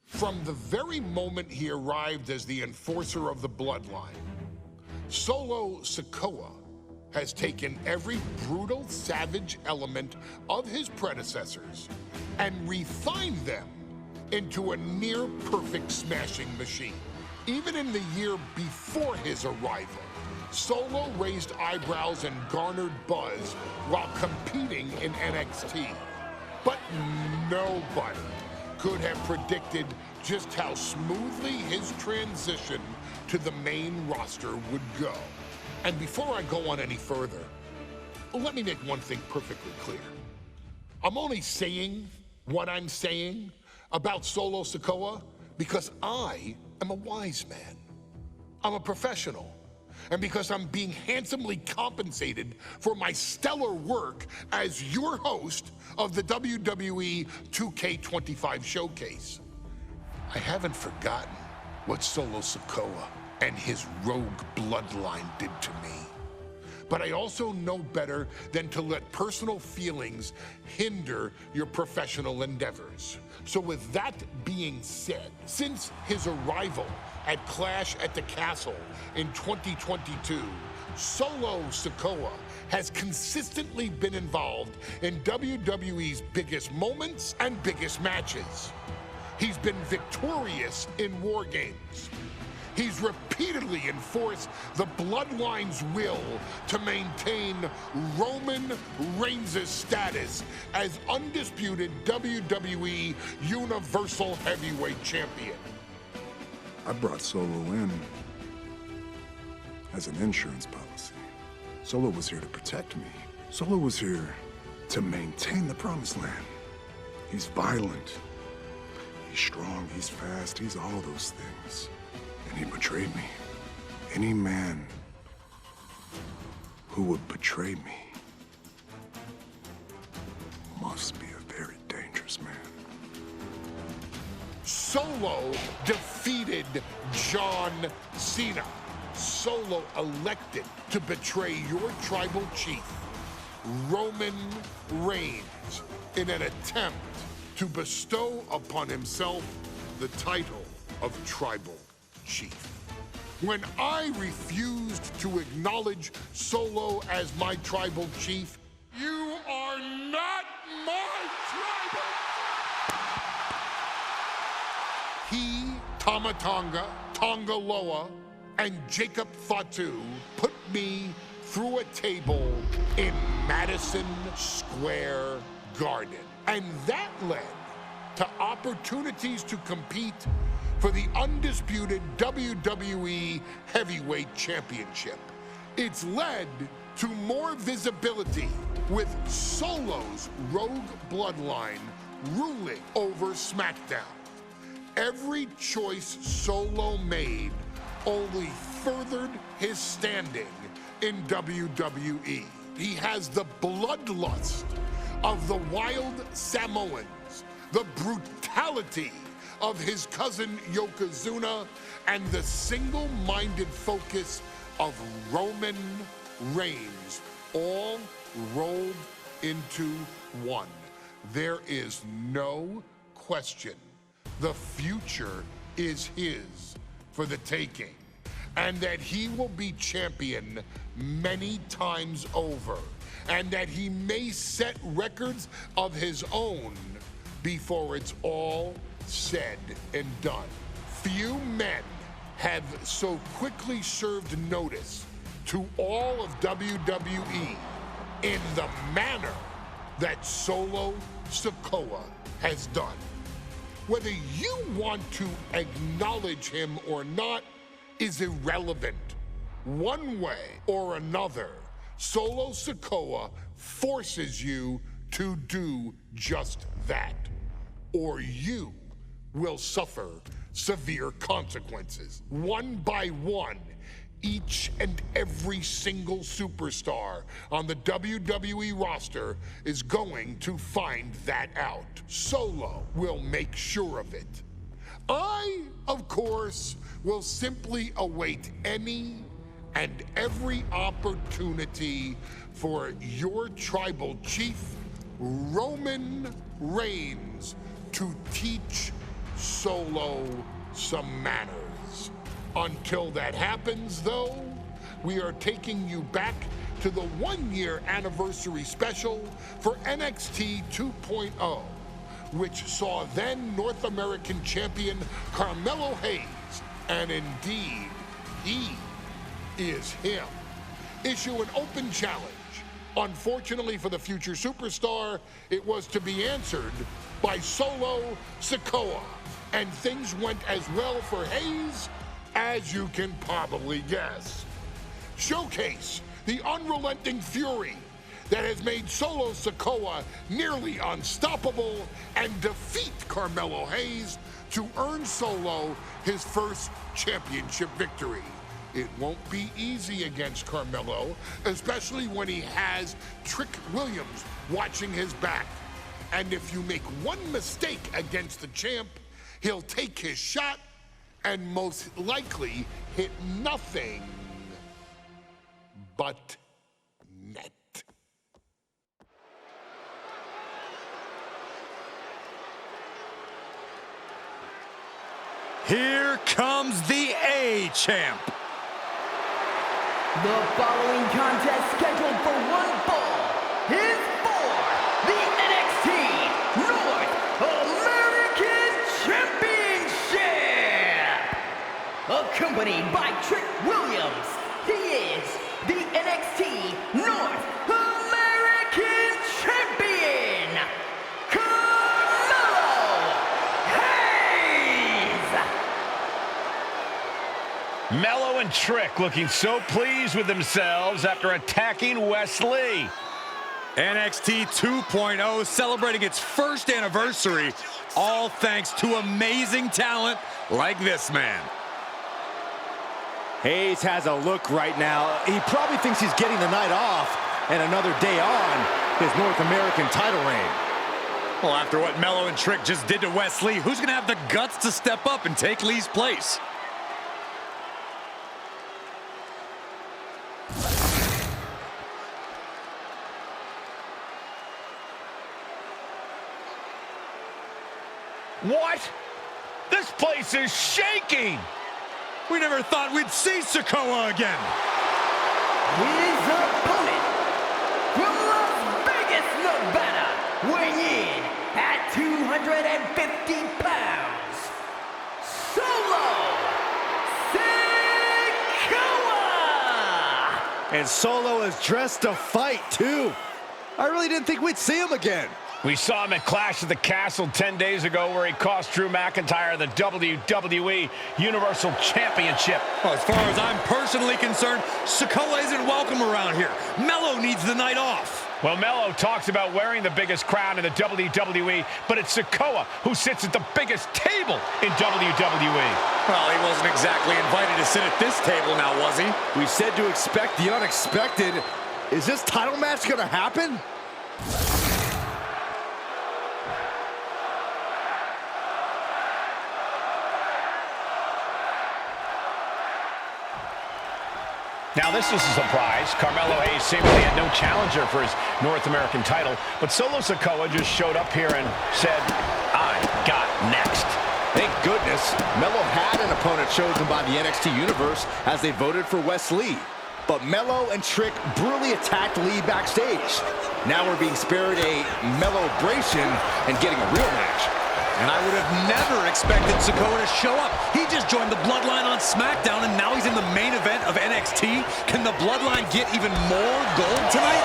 From the very moment he arrived as the enforcer of the bloodline, Solo Sikoa has taken every brutal, savage element of his predecessors and refined them into a near-perfect smashing machine. Even in the year before his arrival, Solo raised eyebrows and garnered buzz while competing in NXT. But nobody could have predicted just how smoothly his transition to the main roster would go. And before I go on any further, let me make one thing perfectly clear. I'm only saying what I'm saying about Solo Sikoa because I am a wise man. I'm a professional. And because I'm being handsomely compensated for my stellar work as your host of the WWE 2K25 showcase. I haven't forgotten what Solo Sikoa and his rogue bloodline did to me. But I also know better than to let personal feelings hinder your professional endeavors. So with that being said, since his arrival at Clash at the Castle in 2022, Solo Sikoa has consistently been involved in WWE's biggest moments and biggest matches. He's been victorious in War Games. He's repeatedly enforced the Bloodline's will to maintain Roman Reigns' status as undisputed WWE Universal Heavyweight Champion. I brought Solo in as an insurance policy. Solo was here to protect me. Solo was here to maintain the promised land. He's violent. He's strong, he's fast, he's all those things. And he betrayed me. Any man who would betray me must be a very dangerous man. Solo defeated John Cena. Solo elected to betray your tribal chief, Roman Reigns, in an attempt to bestow upon himself the title of tribal chief. When I refused to acknowledge Solo as my tribal chief, you are not my tribal. He, Tamatonga, Tongaloa, and Jacob Fatu put me through a table in Madison Square Garden. And that led to opportunities to compete for the undisputed WWE Heavyweight Championship. It's led to more visibility with Solo's rogue bloodline ruling over SmackDown. Every choice Solo made only furthered his standing in WWE. He has the bloodlust of the wild Samoans, the brutality of his cousin Yokozuna, and the single-minded focus of Roman Reigns, all rolled into one. There is no question the future is his for the taking, and that he will be champion many times over, and that he may set records of his own before it's all said and done. Few men have so quickly served notice to all of WWE in the manner that Solo Sikoa has done. Whether you want to acknowledge him or not is irrelevant. One way or another, Solo Sikoa forces you to do just that, or you will suffer severe consequences. One by one, each and every single superstar on the WWE roster is going to find that out. Solo will make sure of it. I, of course, will simply await any and every opportunity for your tribal chief, Roman Reigns, to teach Solo some manners. Until that happens, though, we are taking you back to the one-year anniversary special for NXT 2.0, which saw then North American champion Carmelo Hayes, and indeed, he is him, issue an open challenge. Unfortunately for the future superstar, it was to be answered by Solo Sikoa, and things went as well for Hayes as you can probably guess. Showcase the unrelenting fury that has made Solo Sikoa nearly unstoppable and defeat Carmelo Hayes to earn Solo his first championship victory. It won't be easy against Carmelo, especially when he has Trick Williams watching his back. And if you make one mistake against the champ, he'll take his shot and most likely hit nothing but net. Here comes the A-Champ. The following contest scheduled for one fall is for the NXT North American Championship. Accompanied by Trick Williams, he is the NXT North American Champion, Carmelo Hayes. Mello and Trick looking so pleased with themselves after attacking Wes Lee. NXT 2.0 celebrating its first anniversary, all thanks to amazing talent like this man. Hayes has a look right now. He probably thinks he's getting the night off and another day on his North American title reign. Well, after what Mello and Trick just did to Wes Lee, who's going to have the guts to step up and take Lee's place? What? This place is shaking! We never thought we'd see Sikoa again. His opponent from Las Vegas, Nevada, weighing in at 250 pounds, Solo Sikoa! And Solo is dressed to fight, too. I really didn't think we'd see him again. We saw him at Clash at the Castle 10 days ago where he cost Drew McIntyre the WWE Universal Championship. Well, as far as I'm personally concerned, Sikoa isn't welcome around here. Mello needs the night off. Well, Mello talks about wearing the biggest crown in the WWE, but it's Sikoa who sits at the biggest table in WWE. Well, he wasn't exactly invited to sit at this table now, was he? We said to expect the unexpected. Is this title match going to happen? Now, this is a surprise. Carmelo Hayes seemingly had no challenger for his North American title, but Solo Sikoa just showed up here and said, I got next. Thank goodness. Mello had an opponent chosen by the NXT Universe as they voted for Wes Lee. But Mello and Trick brutally attacked Lee backstage. Now we're being spared a Mello-bration and getting a real match. And I would have never expected Sikoa to show up. He just joined the Bloodline on SmackDown, and now he's in the main event of NXT. Can the Bloodline get even more gold tonight?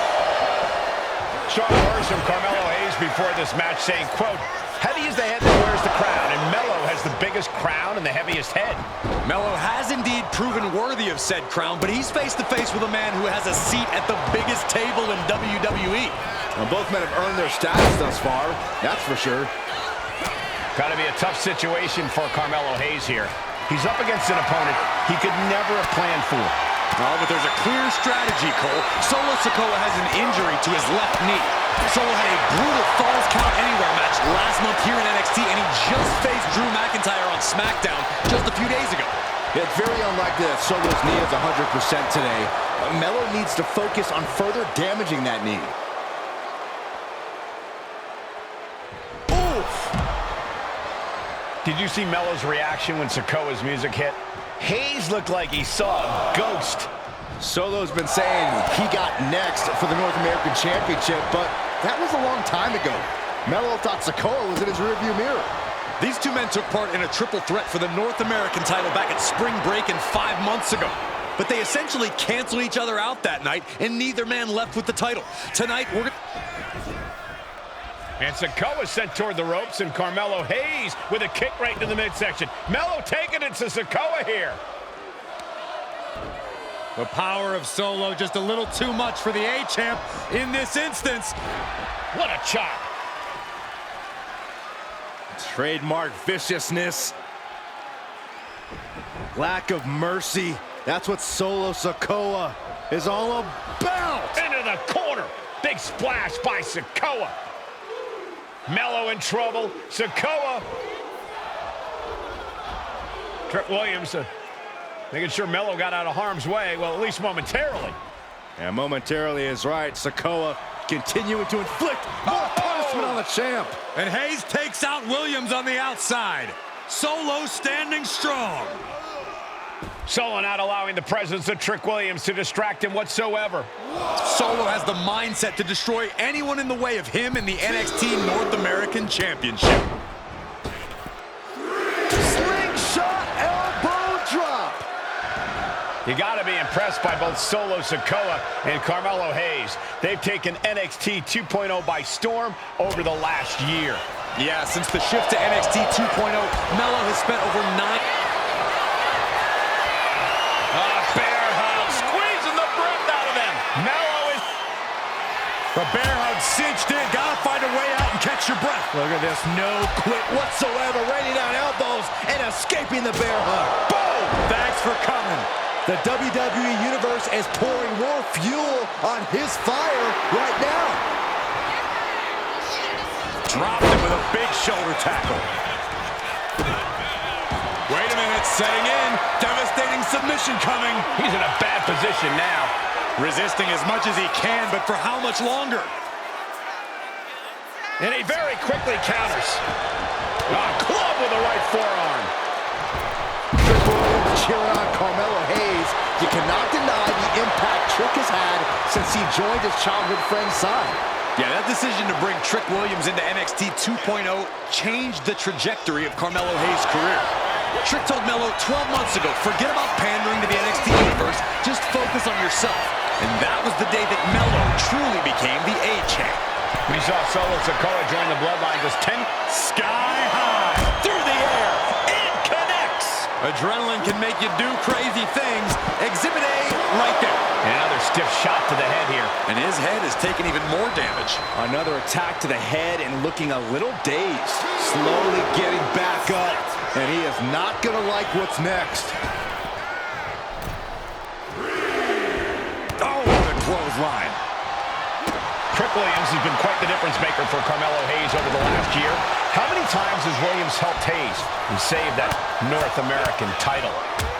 Strong words from Carmelo Hayes before this match saying, quote, heavy is the head that wears the crown, and Mello has the biggest crown and the heaviest head. Mello has indeed proven worthy of said crown, but he's face-to-face with a man who has a seat at the biggest table in WWE. Well, both men have earned their status thus far, that's for sure. Gotta be a tough situation for Carmelo Hayes here. He's up against an opponent he could never have planned for. Oh, but there's a clear strategy, Cole. Solo Sikoa has an injury to his left knee. Solo had a brutal Falls Count Anywhere match last month here in NXT, and he just faced Drew McIntyre on SmackDown just a few days ago. It's very unlikely that Solo's knee is 100% today. Mello needs to focus on further damaging that knee. Did you see Melo's reaction when Sikoa's music hit? Hayes looked like he saw a ghost. Solo's been saying he got next for the North American Championship, but that was a long time ago. Melo thought Sikoa was in his rearview mirror. These two men took part in a triple threat for the North American title back at spring break and 5 months ago. But they essentially canceled each other out that night, and neither man left with the title. Tonight, we're gonna... And Sikoa sent toward the ropes, and Carmelo Hayes with a kick right into the midsection. Melo taking it to Sikoa here. The power of Solo just a little too much for the A-champ in this instance. What a chop. Trademark viciousness. Lack of mercy. That's what Solo Sikoa is all about. Into the corner. Big splash by Sikoa. Melo in trouble. Sikoa. Trick Williams making sure Melo got out of harm's way. Well, at least momentarily. And momentarily is right. Sikoa continuing to inflict more punishment on the champ. And Hayes takes out Williams on the outside. Solo standing strong. Solo not allowing the presence of Trick Williams to distract him whatsoever. Solo has the mindset to destroy anyone in the way of him in the NXT North American Championship. Slingshot elbow drop. You got to be impressed by both Solo Sikoa and Carmelo Hayes. They've taken NXT 2.0 by storm over the last year. Yeah, since the shift to NXT 2.0, Melo has spent over 9... Bear hug, squeezing the breath out of him. Melo is... The bear hug cinched in. Gotta find a way out and catch your breath. Look at this, no quit whatsoever, raining down elbows and escaping the bear hug. Boom! Thanks for coming. The WWE Universe is pouring more fuel on his fire right now. Dropped him with a big shoulder tackle. Wait a minute, setting in. Devastating submission coming. He's in a bad position now. Resisting as much as he can, but for how much longer? And he very quickly counters. A club with the right forearm. Triple Williams cheering on Carmelo Hayes. You cannot deny the impact Trick has had since he joined his childhood friend's side. Yeah, that decision to bring Trick Williams into NXT 2.0 changed the trajectory of Carmelo Hayes' career. Trick told Melo 12 months ago, forget about pandering to the NXT Universe, just focus on yourself. And that was the day that Melo truly became the A-champ. We saw Solo Sikoa join the bloodline just 10 Sky high, through the air, it connects. Adrenaline can make you do crazy things. Exhibit A, right there. And another stiff shot to the head here. And his head has taken even more damage. Another attack to the head and looking a little dazed. Slowly getting back up. And he is not going to like what's next. Oh, what a clothesline. Trick Williams has been quite the difference maker for Carmelo Hayes over the last year. How many times has Williams helped Hayes and saved that North American title?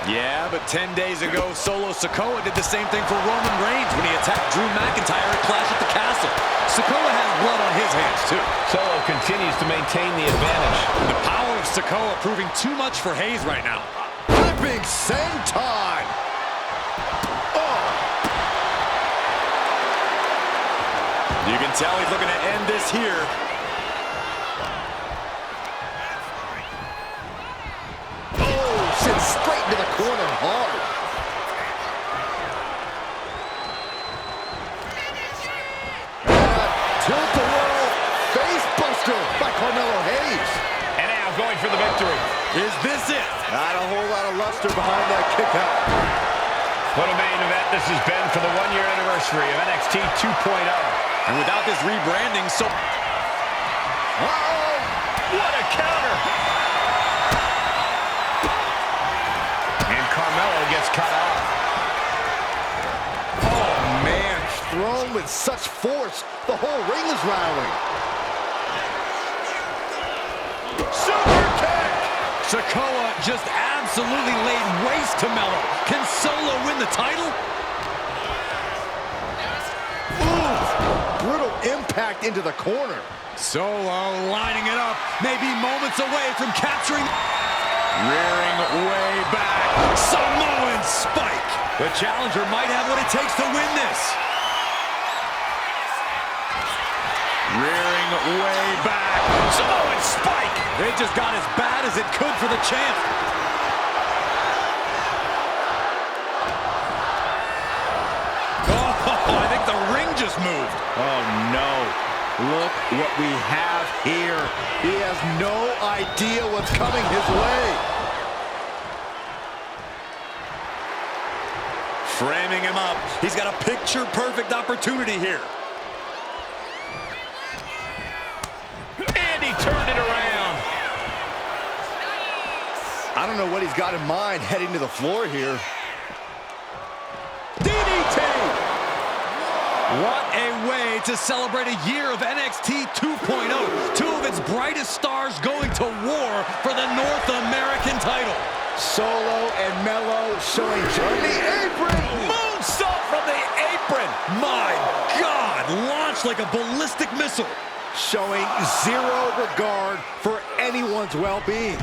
Yeah, but 10 days ago, Solo Sikoa did the same thing for Roman Reigns when he attacked Drew McIntyre at Clash at the Castle. Sikoa has blood on his hands, too. Solo continues to maintain the advantage. The power of Sikoa proving too much for Hayes right now. Flipping senton. You can tell he's looking to end this here. Oh, sent straight into the corner hard. Tilt-a-whirl face buster by Carmelo Hayes. And now going for the victory. Is this it? Not a whole lot of luster behind that kick out. What a main event this has been for the one-year anniversary of NXT 2.0. And without this rebranding, so... Uh-oh! What a counter! And Carmelo gets cut off. Oh, man. Thrown with such force, the whole ring is rattling. Super kick! Sikoa just absolutely laid waste to Melo. Can Solo win the title? Brutal impact. impact into the corner. Solo lining it up, maybe moments away from capturing. Rearing way back. Samoan spike. The challenger might have what it takes to win this. Rearing way back. Samoan spike. It just got as bad as it could for the champ. Oh, I think the ring just moved. Oh, no. Look what we have here. He has no idea what's coming his way. Framing him up. He's got a picture-perfect opportunity here. And he turned it around. I don't know what he's got in mind heading to the floor here. DDT! What a way to celebrate a year of NXT 2.0. Two of its brightest stars going to war for the North American title. Solo and Melo showing from the apron. Moonsault from the apron. My God, launched like a ballistic missile. Showing zero regard for anyone's well-being.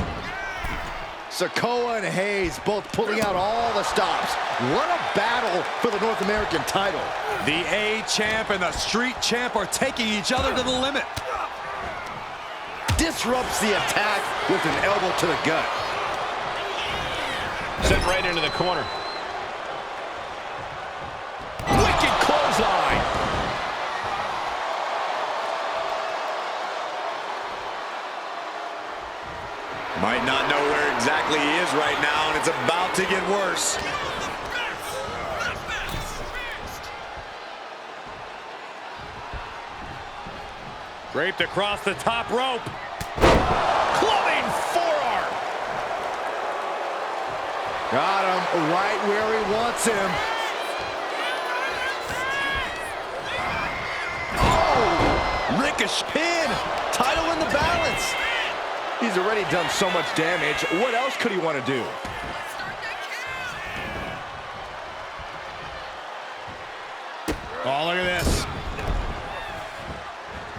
Sikoa and Hayes both pulling out all the stops. What a battle for the North American title. The A-Champ and the Street Champ are taking each other to the limit. Disrupts the attack with an elbow to the gut. Sent right into the corner. Wicked clothesline. Might not know where exactly he is right now, and it's about to get worse. Draped across the top rope. Clubbing forearm. Got him right where he wants him. Oh! Ricochet. Pin. Title in the balance. He's already done so much damage. What else could he want to do? Oh, look at this.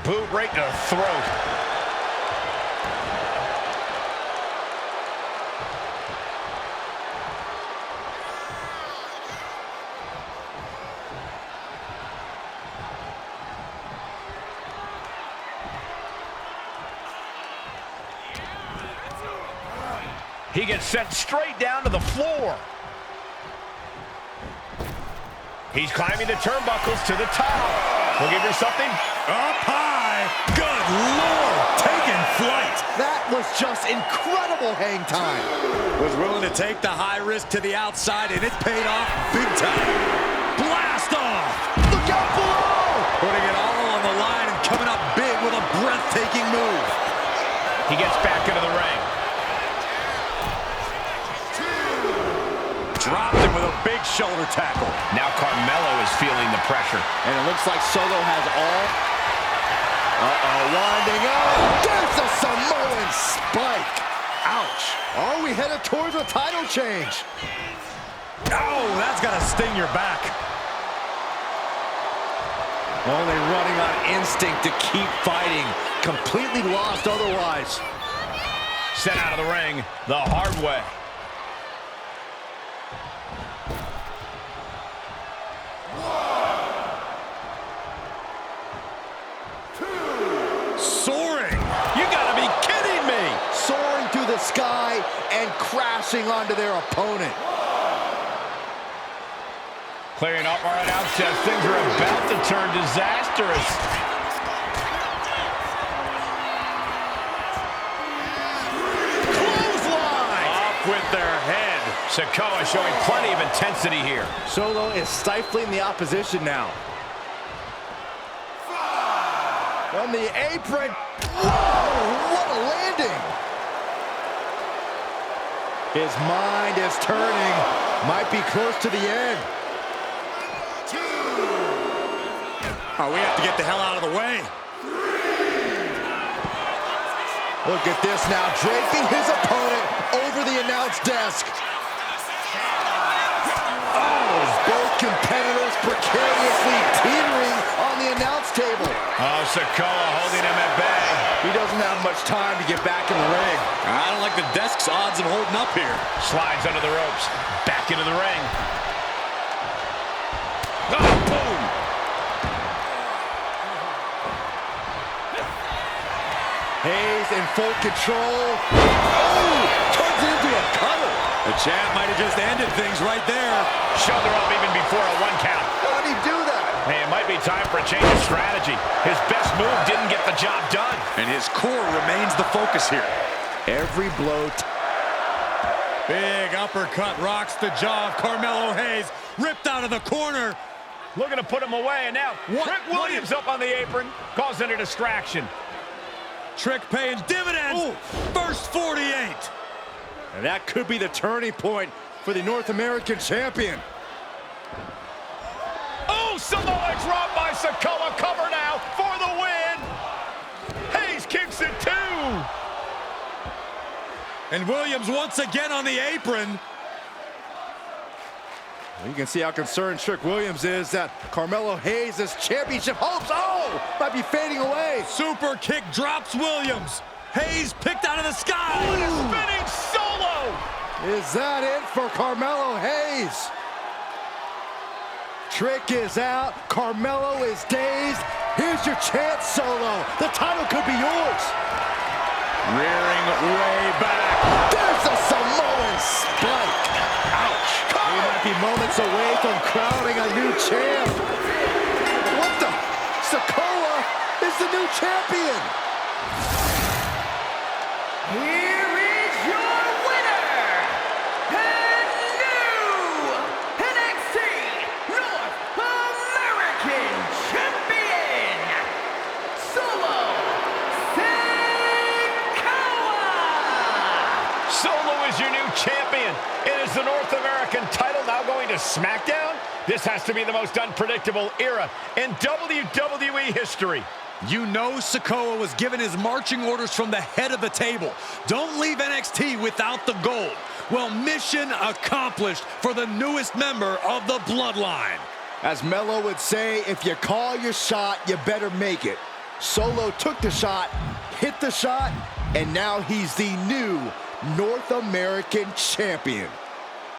Boot right to the throat. He gets sent straight down to the floor. He's climbing the turnbuckles to the top. We'll give her something. Up high. Good Lord. Taking flight. That was just incredible hang time. Was willing to take the high risk to the outside, and it paid off big time. Blast off. Look out below. Putting it all on the line and coming up big with a breathtaking move. He gets back into the ring. Dropped him with a big shoulder tackle. Now Carmelo is feeling the pressure. And it looks like Solo has all. Winding up. There's a Samoan spike. Ouch. Are we headed towards a title change? Oh, that's got to sting your back. Only running on instinct to keep fighting. Completely lost otherwise. Sent out of the ring the hard way. Soaring. You got to be kidding me. Soaring through the sky and crashing onto their opponent. Clearing up our announce desk. Things are about to turn disastrous. Clothesline! Off with their head. Sikoa showing plenty of intensity here. Solo is stifling the opposition now. From the apron. Whoa, what a landing. His mind is turning. Might be close to the end. Oh, we have to get the hell out of the way. Look at this now, draping his opponent over the announce desk. Oh, both competitors precariously teetering on the announce table. Oh, Sikoa holding him at bay. He doesn't have much time to get back in the ring. I don't like the desk's odds of holding up here. Slides under the ropes. Back into the ring. Oh, boom! Hayes in full control. Oh! Turns into a cutter. The champ might have just ended things right there. Shoulder up even before a 1 count. How did he do that? Hey, it might be time for a change of strategy. His best move didn't get the job done. And his core remains the focus here. Every blow. Big uppercut rocks the jaw of Carmelo Hayes. Ripped out of the corner. Looking to put him away, and now What? Trick Williams up on the apron, causing a distraction. Trick paying dividends. Ooh. First 48. And that could be the turning point for the North American champion. Oh, Samoa drop by Sikoa. Cover now for the win. Hayes kicks it too. And Williams once again on the apron. You can see how concerned Trick Williams is that Carmelo Hayes' championship hopes, might be fading away. Super kick drops Williams. Hayes picked out of the sky. Spinning solo. Is that it for Carmelo Hayes? Trick is out. Carmelo is dazed. Here's your chance, Solo. The title could be yours. Rearing way back. There's a Samoan spike. Ouch. We might be moments away from crowning a new champ. What the? Sikoa is the new champion. Here is your winner, and new NXT North American Champion, Solo Sikoa! Solo is your new champion. It is the North American title now going to SmackDown. This has to be the most unpredictable era in WWE history. You know Sikoa was given his marching orders from the head of the table. Don't leave NXT without the gold. Well, mission accomplished for the newest member of the Bloodline. As Melo would say, if you call your shot, you better make it. Solo took the shot, hit the shot, and now he's the new North American champion.